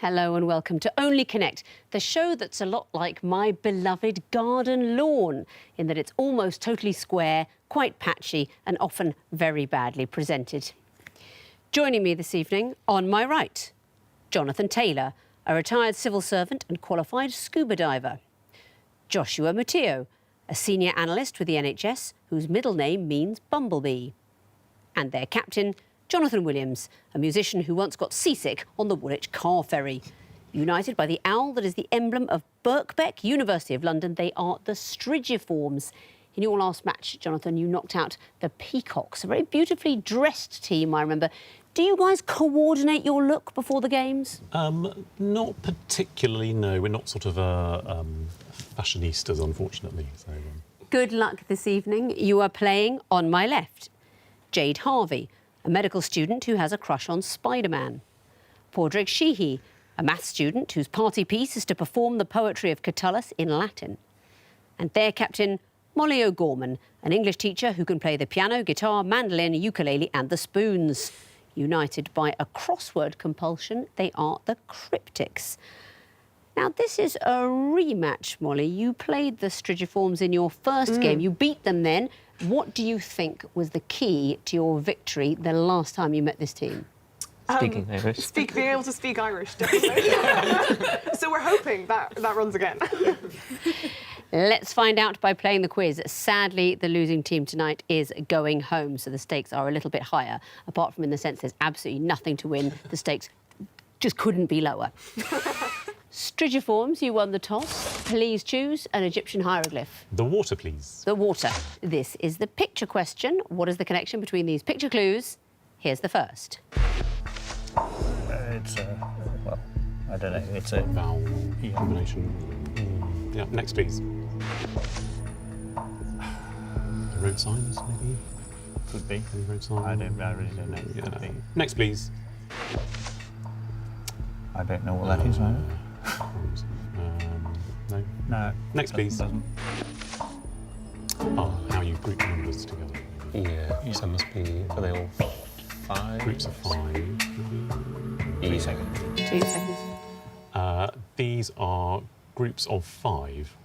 Hello and welcome to Only Connect, the show that's a lot like my beloved garden lawn, in that it's almost totally square, quite patchy and often very badly presented. Joining me this evening, on my right, Jonathan Taylor, a retired civil servant and qualified scuba diver. Joshua Matteo, a senior analyst with the NHS, whose middle name means bumblebee. And their captain, Jonathan Williams, a musician who once got seasick on the Woolwich car ferry. United by the owl that is the emblem of Birkbeck, University of London, they are the Strigiformes. In your last match, Jonathan, you knocked out the Peacocks, a very beautifully dressed team, I remember. Do you guys coordinate your look before the games? Not particularly, no. We're not sort of fashionistas, unfortunately. So, Good luck this evening. You are playing on my left. Jade Harvey, a medical student who has a crush on Spider-Man. Padraig Sheehy, a maths student whose party piece is to perform the poetry of Catullus in Latin. And their captain, Molly O'Gorman, an English teacher who can play the piano, guitar, mandolin, ukulele and the spoons. United by a crossword compulsion, they are the Cryptics. Now, this is a rematch, Molly. You played the Strigiformes in your first game. You beat them then. What do you think was the key to your victory the last time you met this team? Speaking Irish. Being able to speak Irish, definitely. So we're hoping that runs again. Let's find out by playing the quiz. Sadly, the losing team tonight is going home, so the stakes are a little bit higher. Apart from in the sense there's absolutely nothing to win, the stakes just couldn't be lower. Strigiformes, you won the toss. Please choose an Egyptian hieroglyph. the water, please. The water. This is the picture question. What is the connection between these picture clues? Here's the first. It's a... well, I don't know. It's a... Vowel combination. Yeah, next, please. The road signs, maybe? Could be. Any road signs? I really don't know. Yeah. Could be. Next, please. I don't know what that is, either. No. No. Next, please. Doesn't. Oh, how you group numbers together. Yeah, so it must be, are they all 5? Groups of 5. maybe? 2 seconds. 2 seconds. These are groups of 5.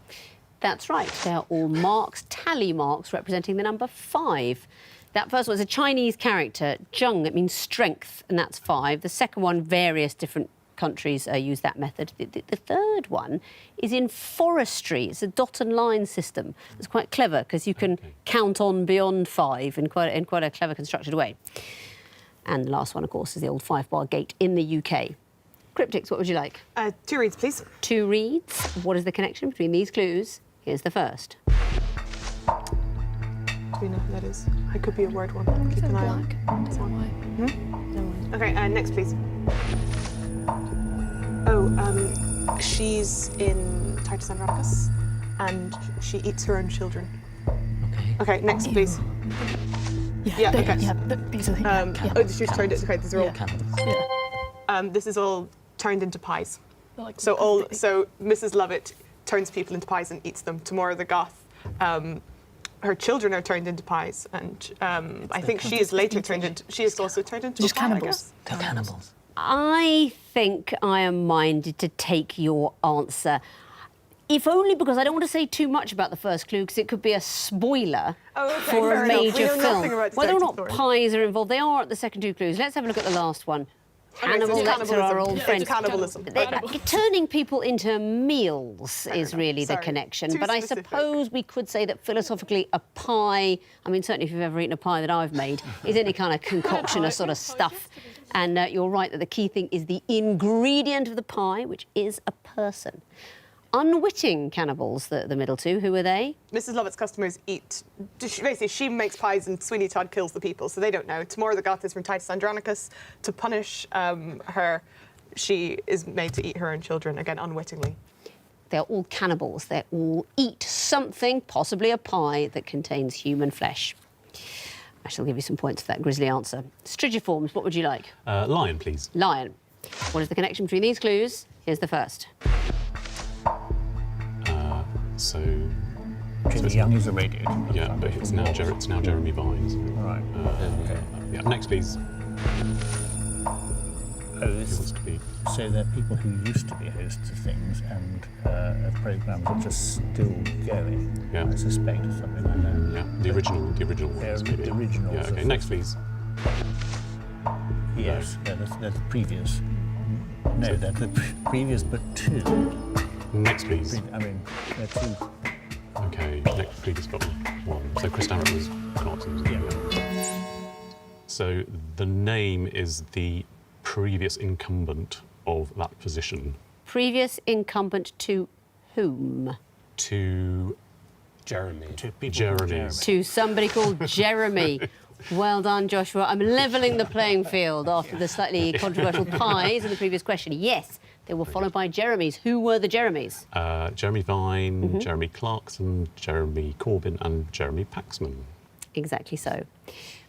That's right. They're all marks, tally marks, representing the number 5. That first one is a Chinese character, zheng, it means strength, and that's 5. The second one, various different countries use that method. The third one is in forestry. It's a dot and line system. It's quite clever because you can count on beyond 5 in quite a clever constructed way. And the last one, of course, is the old 5-bar gate in the UK. Cryptics, what would you like? 2 reads, please. 2 reads. What is the connection between these clues? Here's the first. Do we know who that is? I could be a word one. Keep an eye on. Is that why? Okay, next, please. She's in Titus Andronicus, and she eats her own children. Okay, next, please. Yeah, okay. Yeah, these are the She's turned it. Okay, these are all. Yeah. This is all turned into pies. Like So Mrs. Lovett turns people into pies and eats them. Tamora the Goth, her children are turned into pies, and I think she is later turned into. She is also turned into just a pie, I cannibals. guess. They're cannibals. I think I am minded to take your answer. If only because I don't want to say too much about the first clue, because it could be a spoiler for a major film. Whether or not pies are involved, they are at the second 2 clues. Let's have a look at the last one. Hannibal Lecter, our old friend. Cannibalism. Turning people into meals is really the connection. Too But I specific. suppose we could say that philosophically a pie, I mean, certainly if you've ever eaten a pie that I've made, is any kind of concoction of sort of stuff. And you're right that the key thing is the ingredient of the pie, which is a person. Unwitting cannibals, the middle 2, who are they? Mrs. Lovett's customers eat. Basically, she makes pies and Sweeney Todd kills the people, so they don't know. Tamora the Goth is from Titus Andronicus. To punish her, she is made to eat her own children, again, unwittingly. They're all cannibals. They all eat something, possibly a pie, that contains human flesh. I shall give you some points for that grisly answer. Strigiformes, what would you like? Lion, please. Lion. What is the connection between these clues? Here's the first. So Jimmy Young is irradiated. yeah, but it's now Jeremy Vines. Right. Yeah, next, please. Who wants to be? So there are people who used to be hosts of things and programmes that are still going. Yeah. I suspect or something like that. Yeah, the original ones. Maybe. The originals. Yeah. Okay. Next, please. Yes, they're the previous. No, they're the previous, but two. Next, please. I mean, they're two. Okay. Next, previous but one. So Chris Darrett was not. Yeah. So the name is the previous incumbent of that position. Previous incumbent to whom? To Jeremy. Two people. Jeremy's. To somebody called Jeremy. Well done, Joshua. I'm levelling the playing field after the slightly controversial pies in the previous question. Yes, they were followed by Jeremys. Who were the Jeremys? Jeremy Vine, Jeremy Clarkson, Jeremy Corbyn, and Jeremy Paxman. Exactly so.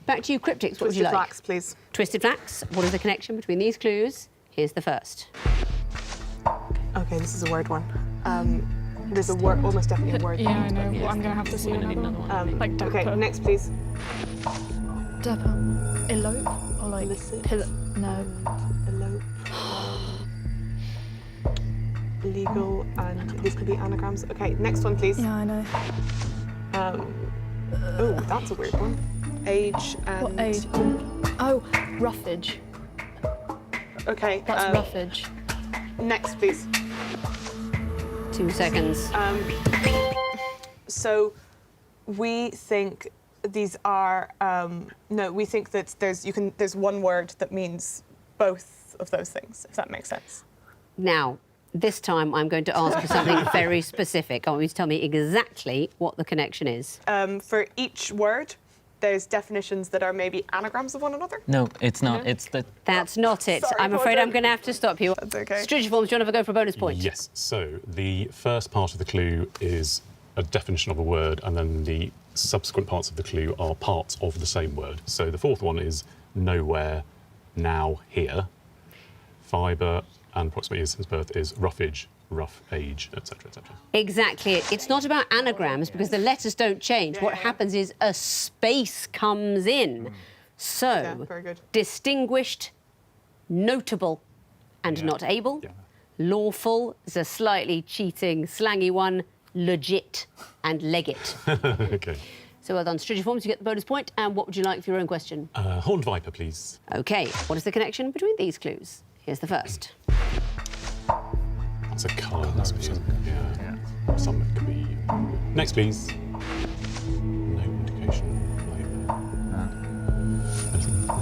Back to you, Cryptics. What would you Twisted like? Flax, please. Twisted Flax. What is the connection between these clues? Here's the first. Okay, this is a word one. There's a word, almost definitely a word. Yeah, I know. Well, I'm going to have to see another one. Like dapper. Okay, next, please. Dapper. Elope? Or like Illicit. No. Elope. Legal, and these could be anagrams. Okay, next one, please. Yeah, I know. Oh, that's a weird one. Age and... What age? Oh, roughage. Okay. That's roughage. Next, please. 2 seconds. So we think these are no. We think that there's one word that means both of those things. If that makes sense. Now, this time I'm going to ask for something very specific. I want you to tell me exactly what the connection is. For each word, there's definitions that are maybe anagrams of one another. No, it's not. No? It's the. That's not it. Sorry, I'm afraid Roger. I'm going to have to stop you. That's okay. Strigiformes, do you want to have a go for a bonus point? Yes. So the first part of the clue is a definition of a word, and then the subsequent parts of the clue are parts of the same word. So the fourth one is nowhere, now, here. Fibre and approximately his birth is roughage, rough age, etc., etc. Exactly. It's not about anagrams because the letters don't change. What happens is a space comes in. So, Yeah, very good. distinguished, notable, and not able. Yeah. Lawful is a slightly cheating, slangy one. Legit and legit. Okay. So well done, Strigiformes. You get the bonus point. And what would you like for your own question? Horned viper, please. OK. What is the connection between these clues? Here's the first. That's a colour, must be. Yeah. Some it could be. Next, please. No indication. Anything? No.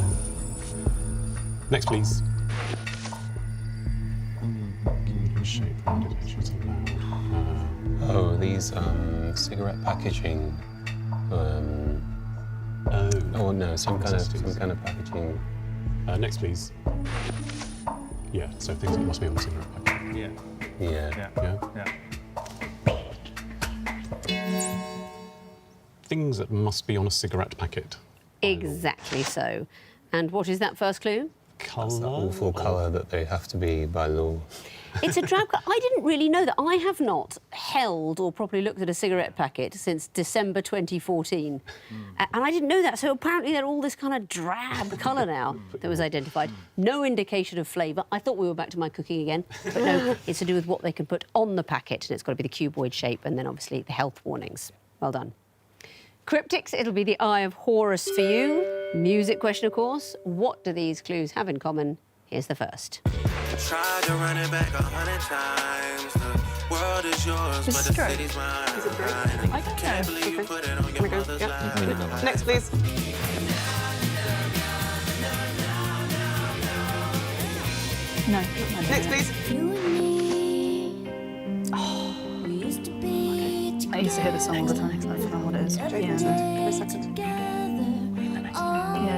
Next, please. Shape and indications allowed. Oh, these cigarette packaging. Oh no, some kind of packaging. Next, please. Yeah, so things that must be on the cigarette packet. Yeah. Yeah. Yeah. Yeah. Yeah. Things that must be on a cigarette packet. Exactly so. And what is that first clue? That's the Colour. awful colour that they have to be by law. It's a drab colour. I didn't really know that. I have not held or properly looked at a cigarette packet since December 2014. And I didn't know that. So apparently they're all this kind of drab colour now that was identified. No indication of flavour. I thought we were back to my cooking again. But no, it's to do with what they can put on the packet. And it's got to be the cuboid shape and then obviously the health warnings. Well done. Cryptics, it'll be the Eye of Horus for you. Music question, of course. What do these clues have in common? Here's the first. Tried to run it back 100 times. The world is yours, Is but it the Stroke? city's mine. Is it Drake? I don't Can't know. believe you put it on your Okay. mother's Yeah. line. Next, please. No. Next, please. I used to hear this song all the time, so I don't know what it is. Jake Yeah. Vincent. Give me a second. Yeah,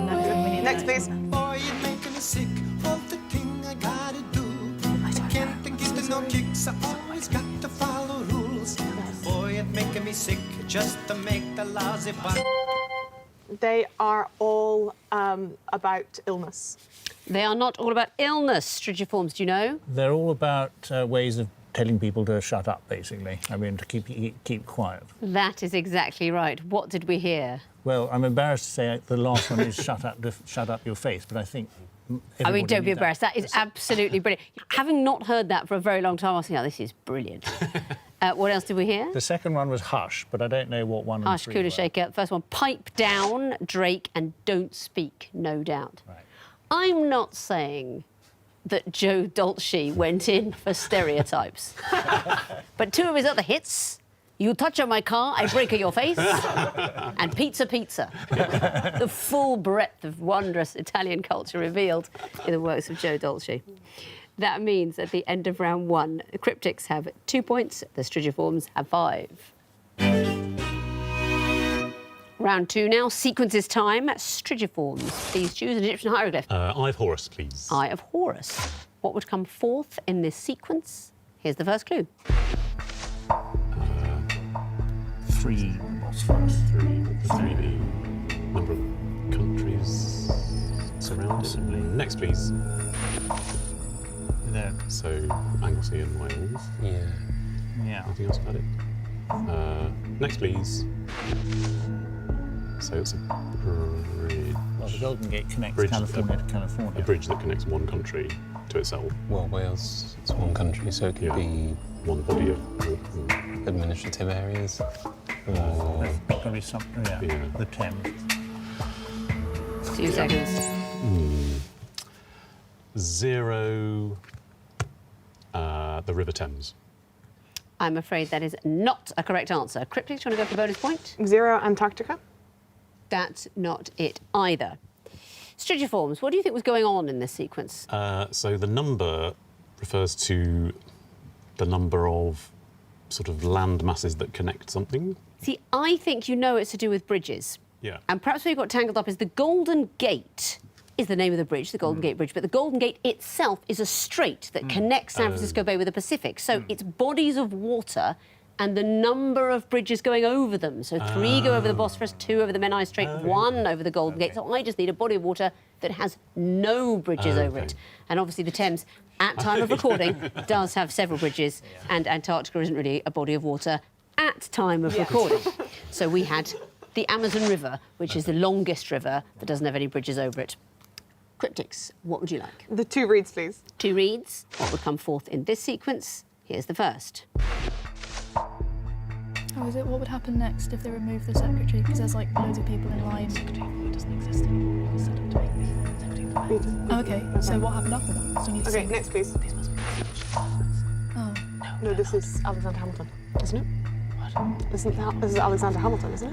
no, we need Next, please. Boy, you're making me sick of the thing I gotta do. Can't think get no kicks, I always got to follow rules. Boy, it's making me sick just to make the lousy buck. They are all about illness. They are not all about illness, Strigiformes, do you know? They're all about ways of telling people to shut up, basically. I mean, to keep quiet. That is exactly right. What did we hear? Well, I'm embarrassed to say the last one is shut up your face, but I think I mean, don't be needs embarrassed. That is absolutely brilliant. Having not heard that for a very long time, I was thinking, oh, this is brilliant. What else did we hear? The second one was Hush, but I don't know what one Hush, and three Cooler were. Shaker. First one, Pipe Down, Drake, and Don't Speak, No Doubt. Right. I'm not saying that Joe Dolce went in for stereotypes. But two of his other hits, You Touch on My Car, I Break Your Face, and Pizza Pizza. The full breadth of wondrous Italian culture revealed in the works of Joe Dolce. That means at the end of round one, the Cryptics have 2 points, the Strigiformes have 5. Round two now, sequences time. Strigiformes, please choose an Egyptian hieroglyph. Eye of Horus, please. Eye of Horus. What would come fourth in this sequence? Here's the first clue. 3 was first. 3, the number of countries surrounded. Possibly. Next, please. No. So, Anglesey and Wales. Yeah. Yeah. Anything else about it? Next, please. So it's a bridge. Well, the Golden Gate connects Bridge- California to California. A bridge that connects one country to itself. Well, Wales is one country, so it could Yeah. be One body of administrative areas. Or There's got to be something. Yeah. Yeah. The Thames. 2 seconds. 0, the River Thames. I'm afraid that is not a correct answer. Cryptics, do you want to go for a bonus point? 0, Antarctica. That's not it either. Strigiformes, what do you think was going on in this sequence? So the number refers to the number of sort of land masses that connect something. See, I think you know it's to do with bridges. Yeah. And perhaps where you got tangled up is the Golden Gate is the name of the bridge, the Golden Gate Bridge, but the Golden Gate itself is a strait that connects San Francisco Bay with the Pacific. So it's bodies of water and the number of bridges going over them. So 3 go over the Bosphorus, 2 over the Menai Strait, 1 over the Golden Gate. So I just need a body of water that has no bridges over it. And obviously the Thames, at time of recording, does have several bridges, and Antarctica isn't really a body of water at time of recording. So we had the Amazon River, which is the longest river that doesn't have any bridges over it. Cryptics, what would you like? The 2 reads, please. 2 reads. What would come forth in this sequence? Here's the first. Oh, is it? What would happen next if they remove the secretary? Because there's like loads of people in line. doesn't exist anymore. Oh, okay. So what happened after that? So we need to Okay, see. next, please. Oh. No, this is Alexander Hamilton, isn't it? Isn't that? This is Alexander Hamilton, isn't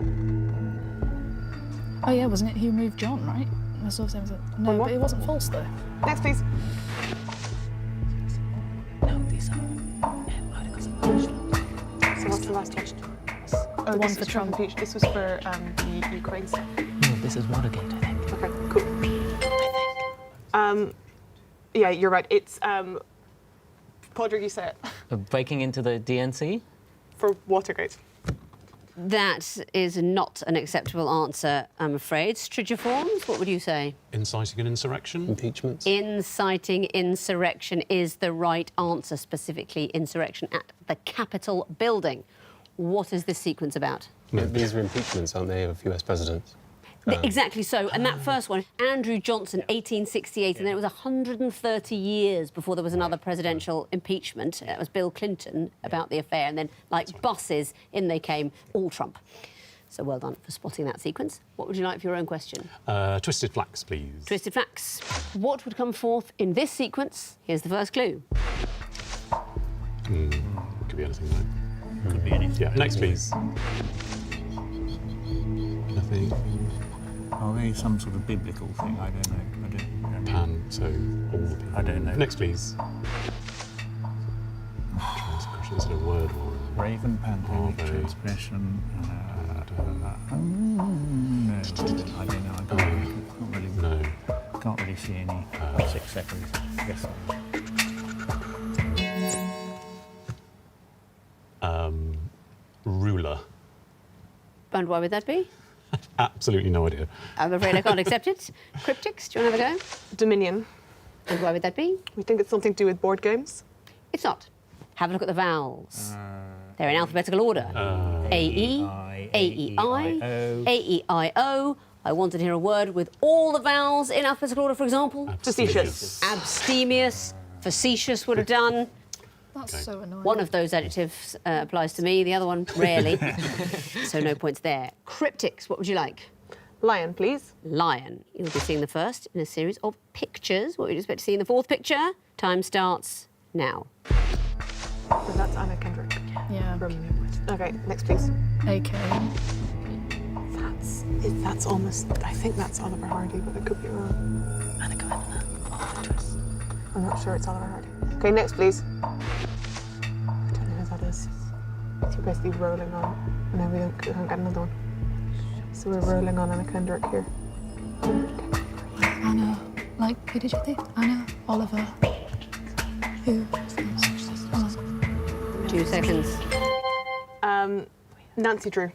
Oh yeah, wasn't it? He removed John, right? That's what I was saying. No, One more? but it wasn't false though. it? Next, please. No, these are articles of impeachment. So what's the last one? Oh, one this for was Trump. impeach- This was for the Ukraine stuff. No, this is Watergate, I think. Okay, cool. Yeah, you're right. It's Podrick, you say it Breaking into the DNC? for Watergate. That is not an acceptable answer, I'm afraid. Strigiformes, what would you say? Inciting an insurrection? impeachments. Inciting insurrection is the right answer, specifically insurrection at the Capitol building. What is this sequence about? These are impeachments, aren't they, of US presidents? Exactly so. And that first one, Andrew Johnson, 1868, and then it was 130 years before there was another presidential impeachment. That was Bill Clinton about the affair, and then, like buses, in they came, all Trump. So well done for spotting that sequence. What would you like for your own question? Twisted Flax, please. Twisted Flax. What would come forth in this sequence? Here's the first clue. Could be anything, right? Could be anything. Yeah, next, please. Nothing. Are they some sort of biblical thing? I don't know. Pan, so all the people. I don't know. Next, please. Transgression, is it a word or? Raven, pandemic, they? transgression. No, I don't know. I can't really see any. 6 seconds. Yes. Ruler. And why would that be? Absolutely no idea. I'm afraid I can't accept it. Cryptics, do you want to have a go? Dominion. And why would that be? We think it's something to do with board games. It's not. Have a look at the vowels. They're in alphabetical order. A-E, A-E-I, A-E-I-O, I wanted to hear a word with all the vowels in alphabetical order, for example. Facetious. Abstemious, facetious would have done. That's so annoying. One of those adjectives applies to me, the other one rarely. So no points there. Cryptics, what would you like? Lion, please. Lion. You'll be seeing the first in a series of pictures. What would you expect to see in the fourth picture? Time starts now. So that's Anna Kendrick. Yeah. Okay, next, please. AK. That's almost. I think that's Oliver Hardy, but I could be wrong. Annika Helena. Twist. I'm not sure it's Oliver Hardy. Okay, next, please. I don't know who that is. So we're basically rolling on. No, we can't get another one. So we're rolling on Anna Kendrick here. Anna. Like, who did you think? Anna, Oliver. Who? 2 seconds. Nancy Drew.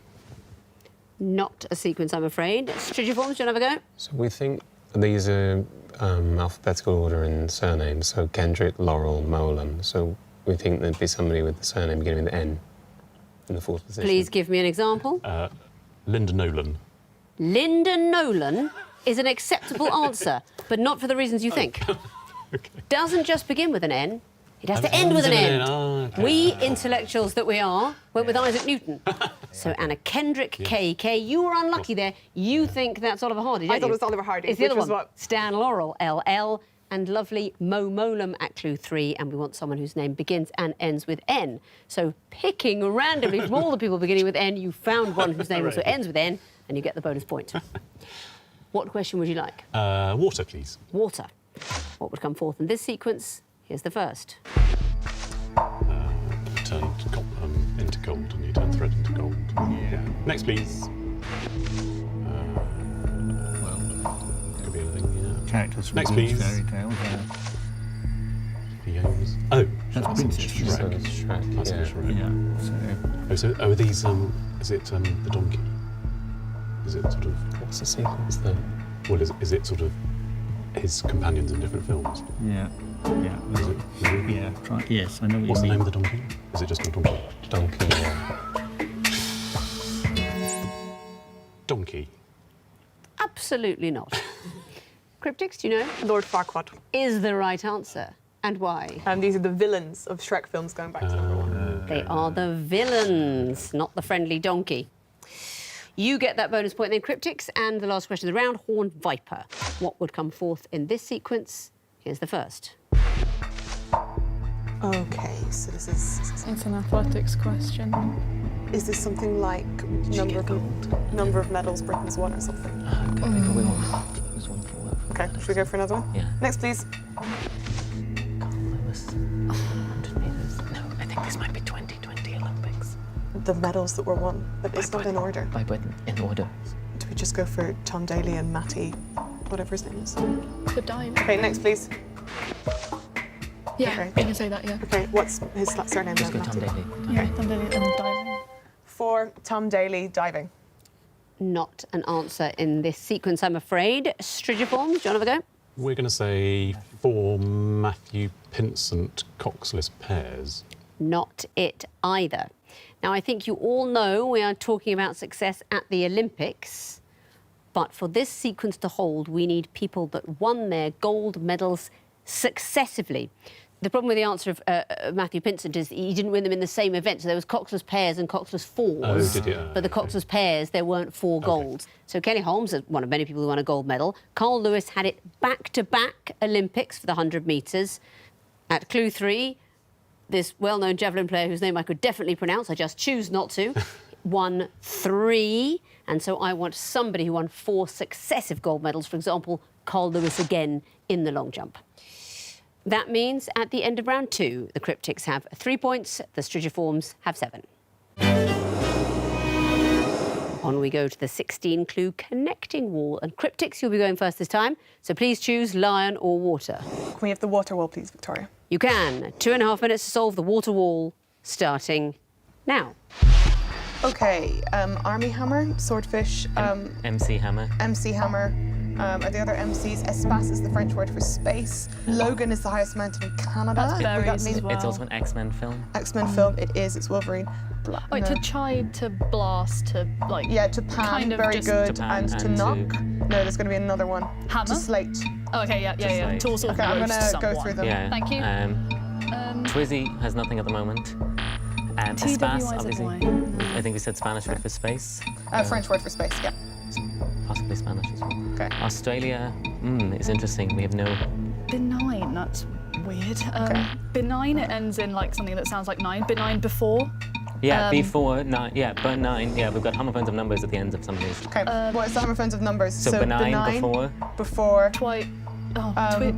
Not a sequence, I'm afraid. Strigiformes, do you want to have a go? So we think these are alphabetical order in surnames. So Kendrick, Laurel, Molam. So we think there'd be somebody with the surname beginning with N in the fourth position. Please give me an example. Linda Nolan. Linda Nolan is an acceptable answer, but not for the reasons you think. Okay. Doesn't just begin with an N, it has to end with an N. Okay. We intellectuals that we are went with Isaac Newton. So Anna Kendrick, KK, you were unlucky there. You think that's Oliver Hardy, don't I thought you? it was Oliver Hardy. It's the other which was one. what? Stan Laurel, LL, and lovely Mo Molam at clue 3, and we want someone whose name begins and ends with N. So picking randomly from all the people beginning with N, you found one whose name also ends with N, and you get the bonus point. What question would you like? Water, please. Water. What would come forth in this sequence? Here's the first. Turn into gold, and you turn thread into gold. Yeah. Next, please. Could be anything, yeah. Characters from Next, Grimm's please. fairy tales. Leos. Oh, That's Princess So Shrek. it's Shrek, That's yeah. Shrek. So, Are these, is it the donkey? Is it sort of, What's the sequence then? well, is it sort of his companions in different films? yeah. Is it? Yeah. Yes, I know what What's the you name mean. of the donkey? Is it just a donkey? Donkey, yeah. Donkey. Absolutely not. Cryptics, do you know? Lord Farquaad. Is the right answer. And why? These are the villains of Shrek films going back to number 1. They are the villains, not the friendly donkey. You get that bonus point then, Cryptics. And the last question of the round, Horned Viper. What would come forth in this sequence? Here's the first. Okay, so this is. It's an athletics question. Is this something like number of medals Britain's won or something? Okay, but we want there's one for Okay, should we go for another one? Yeah. Next, please. Carl Lewis. 100 metres. No, I think this might be 2020 Olympics. The medals that were won, but it's not in order. By Britain, in order. Do we just go for Tom Daly and Matty, whatever his name is? The dive. Okay, next, please. Yeah, okay. you can say that, yeah. Okay, what's his surname Just then, go Tom Matty? Daly. Yeah, Tom Daly and diving. For Tom Daly diving. Not an answer in this sequence, I'm afraid. Strigiformes, do you want to have a go? We're going to say for Matthew Pinsent coxless pears. Not it either. Now, I think you all know we are talking about success at the Olympics, but for this sequence to hold, we need people that won their gold medals successively. The problem with the answer of Matthew Pinsent is he didn't win them in the same event. So there was coxless pairs and coxless fours. Oh, did you? But the coxless pairs, there weren't 4 golds. So Kelly Holmes is one of many people who won a gold medal. Carl Lewis had it back-to-back Olympics for the 100 metres. At clue 3, this well-known javelin player whose name I could definitely pronounce, I just choose not to, won 3. And so I want somebody who won 4 successive gold medals. For example, Carl Lewis again in the long jump. That means at the end of round 2, the Cryptics have 3 points, the Strigiformes have 7. On we go to the 16-clue connecting wall. And Cryptics, you'll be going first this time, so please choose lion or water. Can we have the water wall, please, Victoria? You can. 2.5 minutes to solve the water wall, starting now. Okay, Army Hammer, Swordfish, MC Hammer. MC Hammer, are the other MCs. Espace is the French word for space. Logan is the highest mountain in Canada. That's berries as well. It's also an X-Men film. X-Men film. It is. It's Wolverine. Wait, no. to chide, to blast, to like. Yeah, to pan, kind of very just good, to pan and to and knock. to- No, there's going to be another one. Hammer? To slate. Oh, okay, yeah. like- To also Okay, I'm roast going to go someone. through them. Yeah. Thank you. Twizzy has nothing at the moment. Espace, obviously. I think we said Spanish word for space. French word for space, yeah. Possibly Spanish as well. Okay. Australia is interesting. We have no. Benign, that's weird. Okay. Benign, it ends in like something that sounds like 9. Benign before. Yeah, before 9. Yeah, but 9. Yeah, we've got homophones of numbers at the ends of some of these. Okay, what is the homophones of numbers? So benign before. Before. Twizzy?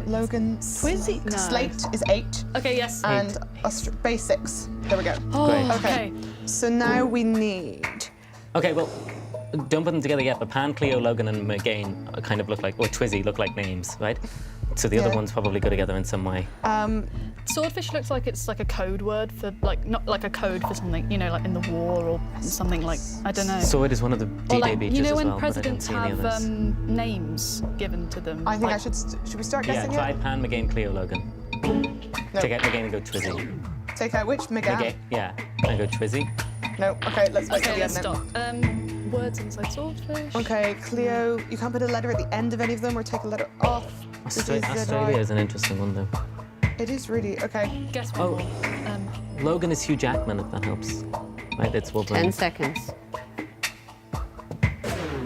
Logan. No. Slate is 8. Okay, yes. And base 6. There we go. Oh, Great. okay. So now we need. Okay, well, don't put them together yet, but Pan, Cleo, Logan, and McGain kind of look like, or Twizzy look like names, right? So the other ones probably go together in some way. Swordfish looks like it's like a code word for like not like a code for something, you know, like in the war or something like I don't know. Sword is one of the Or D-Day like, beaches you know as when well, but I don't presidents see any have others. names given to them. I think like, should we start Yeah, guessing try it? Pan, McGain, Cleo, Logan. No. Take out McGain and go Twizzy. Take out which? McGann? McGain, yeah, and go Twizzy. No. Okay, let's wait till Okay, the let's end then. stop. Words inside swordfish. Okay, Cleo, you can't put a letter at the end of any of them or take a letter off. Australia is an interesting one though. It is really, okay. Guess one Oh. more. Logan is Hugh Jackman, if that helps. Right, it's Wolverine. 10 seconds.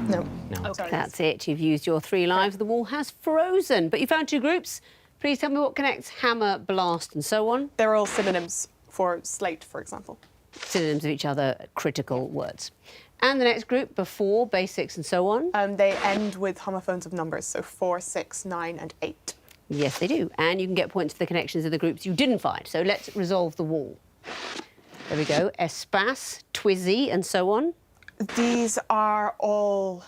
No. No. Sorry. That's it. You've used your 3 lives. The wall has frozen. But you found 2 groups. Please tell me what connects hammer, blast, and so on. They're all synonyms for slate, for example. Synonyms of each other, critical words. And the next group, before, basics, and so on. They end with homophones of numbers, so 4, 6, 9, and 8. Yes, they do. And you can get points for the connections of the groups you didn't find. So let's resolve the wall. There we go. Espace, Twizzy, and so on. These are all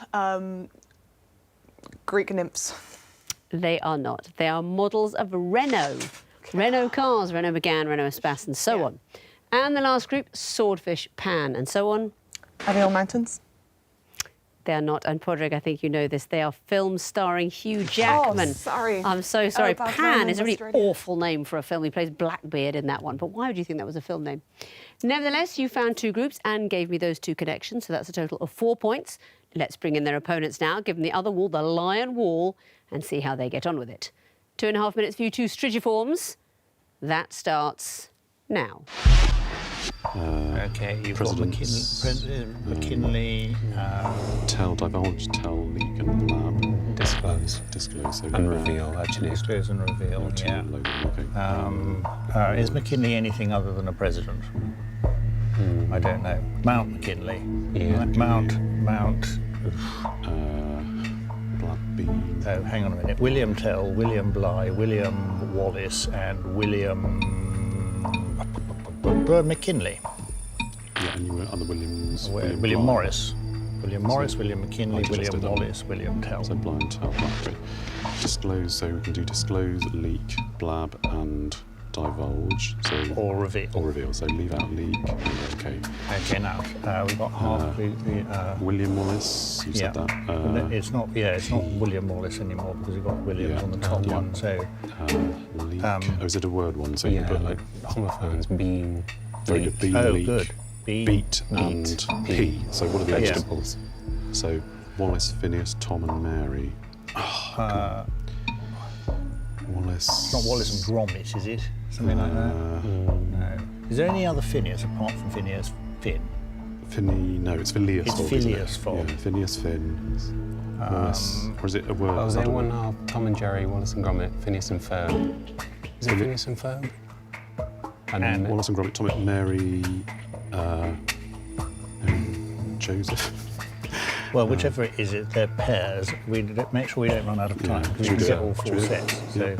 Greek nymphs. They are not. They are models of Renault. Renault cars, Renault Megane, Renault Espace, and so on. And the last group, Swordfish, Pan, and so on. Are they all mountains? They are not. And Podrick, I think you know this. They are films starring Hugh Jackman. Oh, sorry. I'm so sorry. Baz Pan Luhrmann's is a really Australia. awful name for a film. He plays Blackbeard in that one. But why would you think that was a film name? Nevertheless, you found 2 groups and gave me those 2 connections. So that's a total of 4 points. Let's bring in their opponents now, give them the other wall, the lion wall, and see how they get on with it. 2.5 minutes for you 2 Strigiformes. That starts now. Okay, you've got Presidents, McKinley. Tell, divulge, tell, leak, and lab. Disclose. Disclose. So And reveal, actually. Disclose and reveal, Two, yeah. Logan, okay. Is McKinley anything other than a president? I don't know. Mount McKinley. Yeah. Mount. Blood bean. Oh, hang on a minute. William Tell, William Bligh, William Wallace, and William McKinley. Yeah, and you were other Williams. William Bligh. Morris. William Morris, So, William McKinley, I just William did that one. Wallace, William Tell. So blind, tell, blab, great. Disclose, so we can do disclose, leak, blab, and divulge. So Or reveal. or reveal. So leave out leak. Okay. Okay, now we've got half the. William Wallace. You said that. it's not. Yeah, it's not William Wallace anymore because we've got Williams Yeah, on the top yeah. one. So Leak. Oh, is it a word one? So you Yeah, put like homophones, bean, very leak. good. Bean, oh, leak, good. beat, and pea. pea. So what are the Yeah. vegetables? So Wallace, Phineas, Tom, and Mary. Wallace. It's not Wallace and Gromit, is it? Something like that. No. Is there any other Phineas apart from Phineas Finn? No, it's Phileas. It's Fogg, isn't it? Phileas Fogg. Yeah, Phineas Finn. Wallace. Or is it a word? Oh, is I there don't one know. Tom and Jerry, Wallace and Gromit, Phineas and Ferb? Is it Phineas and Ferb? And Wallace and Gromit, Tom, Mary, Joseph. Well, whichever it is, they're pairs. We make sure we don't run out of time because we should can do get that. all Should 4 we do sets. that?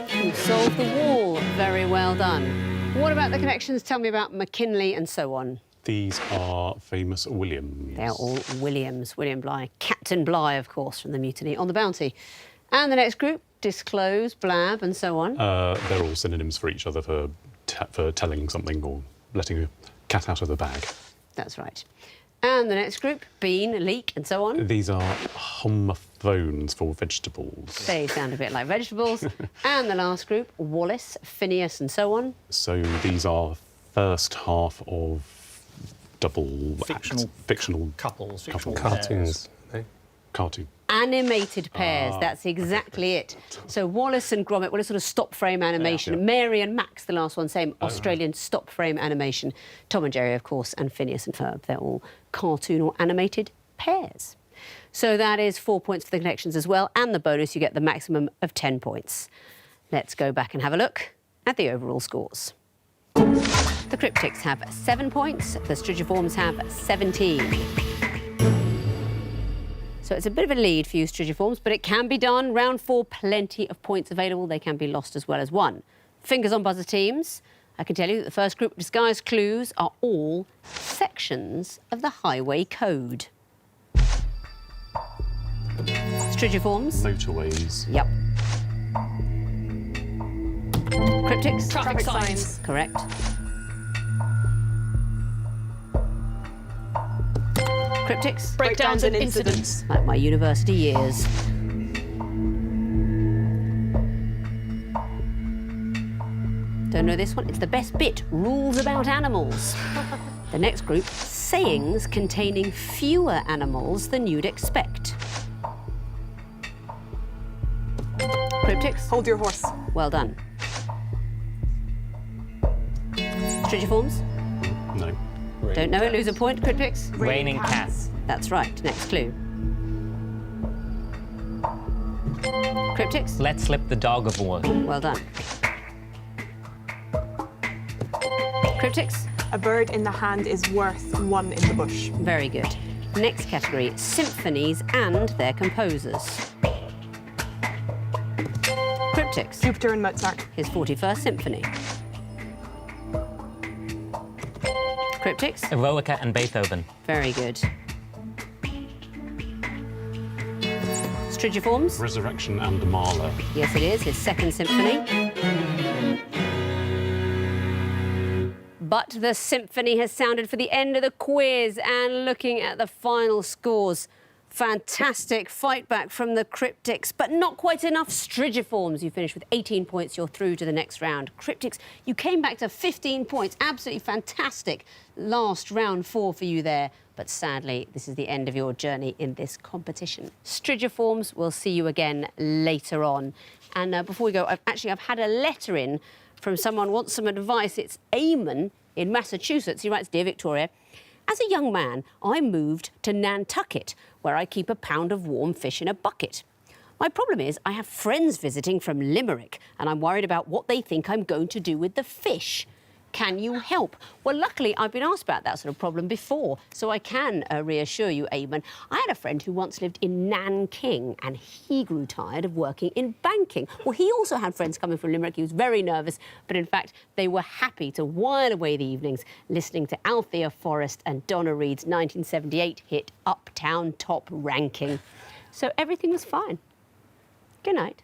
So You solved the wall. Very well done. What about the connections? Tell me about McKinley and so on. These are famous Williams. They are all Williams. William Bligh. Captain Bligh, of course, from the Mutiny on the Bounty. And the next group, disclose, blab, and so on. They're all synonyms for each other for telling something or letting a cat out of the bag. That's right. And the next group, bean, leek, and so on. These are homophones for vegetables. They sound a bit like vegetables. And the last group, Wallace, Phineas, and so on. So these are first half of double fictional couples, fictional Cartoons. cartoon. Animated pairs, that's exactly it. So Wallace and Gromit, well, it's sort of stop-frame animation. Yeah. Mary and Max, the last one, same Australian stop-frame animation. Tom and Jerry, of course, and Phineas and Ferb, they're all cartoon or animated pairs. So that is 4 points for the connections as well, and the bonus, you get the maximum of 10 points. Let's go back and have a look at the overall scores. The Cryptics have 7 points, the Strigiformes have 17. So it's a bit of a lead for you, Strigiformes, but it can be done. Round 4, plenty of points available. They can be lost as well as won. Fingers on buzzer, teams. I can tell you that the first group of disguised clues are all sections of the highway code. Strigiformes. Motorways. Yep. Cryptics. Traffic signs. Correct. Cryptics. Breakdowns and incidents. Like my university years. Don't know this one? It's the best bit. Rules about animals. The next group, sayings containing fewer animals than you'd expect. Cryptics. Hold your horse. Well done. Strigiformes. No. Don't know it, lose a point. Cryptics. Raining cats. That's right. Next clue. Cryptics. Let slip the dog of war. Well done. Cryptics. A bird in the hand is worth one in the bush. Very good. Next category, symphonies and their composers. Cryptics. Jupiter and Mozart. His 41st symphony. Cryptics. Eroica and Beethoven. Very good. Strigiformes. Resurrection and Mahler. Yes, it is. His 2nd symphony. But the symphony has sounded for the end of the quiz, and looking at the final scores, fantastic fight back from the Cryptics, but not quite enough. Strigiformes, you finished with 18 points, you're through to the next round. Cryptics, you came back to 15 points, absolutely fantastic. Last round 4 for you there, but sadly, this is the end of your journey in this competition. Strigiformes, we'll see you again later on. And before we go, I've had a letter in from someone who wants some advice. It's Eamon in Massachusetts. He writes, "Dear Victoria, as a young man, I moved to Nantucket, where I keep a pound of warm fish in a bucket. My problem is I have friends visiting from Limerick, and I'm worried about what they think I'm going to do with the fish. Can you help?" Well, luckily, I've been asked about that sort of problem before, so I can reassure you, Eamon. I had a friend who once lived in Nanking, and he grew tired of working in banking. Well, he also had friends coming from Limerick. He was very nervous, but in fact, they were happy to while away the evenings listening to Althea Forrest and Donna Reed's 1978 hit Uptown Top Ranking. So everything was fine. Good night.